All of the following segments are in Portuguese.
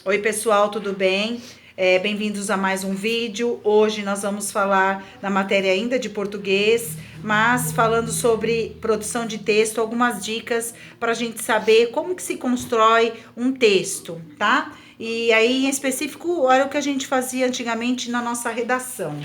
Oi, pessoal, tudo bem? Bem-vindos a mais um vídeo. Hoje nós vamos falar na matéria ainda de português, mas falando sobre produção de texto, algumas dicas para a gente saber como que se constrói um texto, tá? E aí, em específico, era o que a gente fazia antigamente na nossa redação.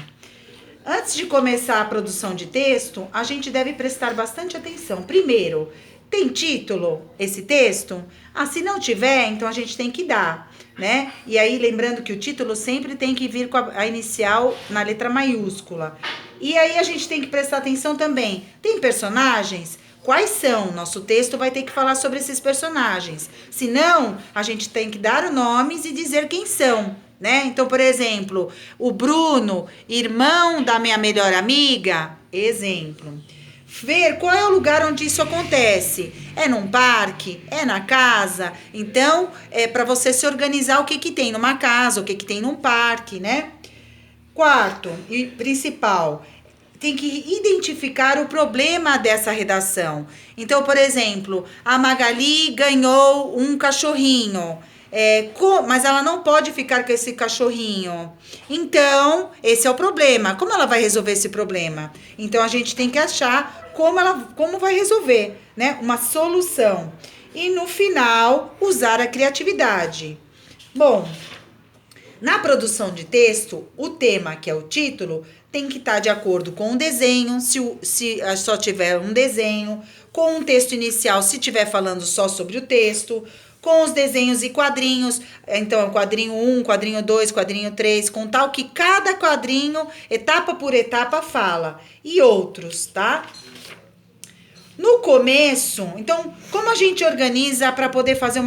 Antes de começar a produção de texto, a gente deve prestar bastante atenção. Primeiro, tem título esse texto? Se não tiver, então a gente tem que dar, né? E aí, lembrando que o título sempre tem que vir com a inicial na letra maiúscula. E aí a gente tem que prestar atenção também. Tem personagens? Quais são? Nosso texto vai ter que falar sobre esses personagens. Se não, a gente tem que dar nomes e dizer quem são, né? Então, por exemplo, o Bruno, irmão da minha melhor amiga, exemplo. Ver qual é o lugar onde isso acontece. É num parque? É na casa? Então, é para você se organizar o que tem numa casa, o que tem num parque, né? Quarto e principal, tem que identificar o problema dessa redação. Então, por exemplo, a Magali ganhou um cachorrinho. Mas ela não pode ficar com esse cachorrinho. Então, esse é o problema. Como ela vai resolver esse problema? Então, a gente tem que achar como vai resolver, né? Uma solução. E no final, usar a criatividade. Bom, na produção de texto, o tema, que é o título, tem que estar de acordo com o desenho, se só tiver um desenho, com o texto inicial, se tiver falando só sobre o texto, com os desenhos e quadrinhos, então quadrinho 1, quadrinho 2, quadrinho 3, com tal que cada quadrinho, etapa por etapa, fala, e outros, tá? No começo, então, como a gente organiza para poder fazer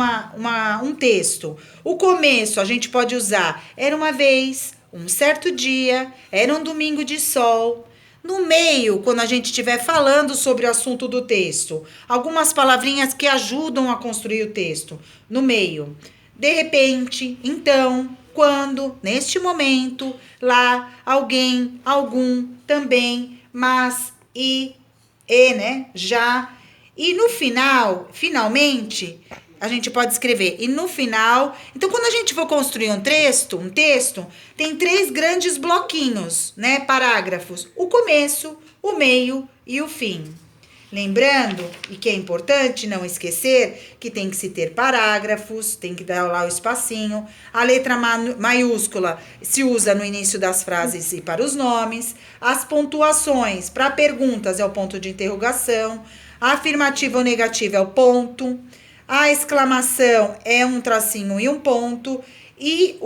um texto? O começo a gente pode usar era uma vez, um certo dia, era um domingo de sol. No meio, quando a gente estiver falando sobre o assunto do texto, algumas palavrinhas que ajudam a construir o texto. No meio, de repente, então, quando, neste momento, lá, alguém, algum, também, mas, né? Já. E no final, finalmente, a gente pode escrever. E no final. Então, quando a gente for construir um texto, tem 3 grandes bloquinhos, né? Parágrafos. O começo, o meio e o fim. Lembrando, e que é importante não esquecer, que tem que se ter parágrafos, tem que dar lá o espacinho. A letra maiúscula se usa no início das frases e para os nomes. As pontuações para perguntas é o ponto de interrogação. A afirmativa ou negativa é o ponto. A exclamação é um tracinho e um ponto. E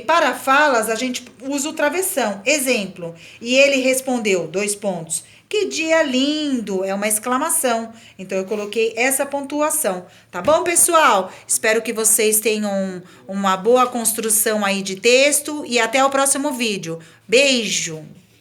para falas, a gente usa o travessão. Exemplo, e ele respondeu, 2 pontos. Que dia lindo! É uma exclamação. Então, eu coloquei essa pontuação. Tá bom, pessoal? Espero que vocês tenham uma boa construção aí de texto e até o próximo vídeo. Beijo!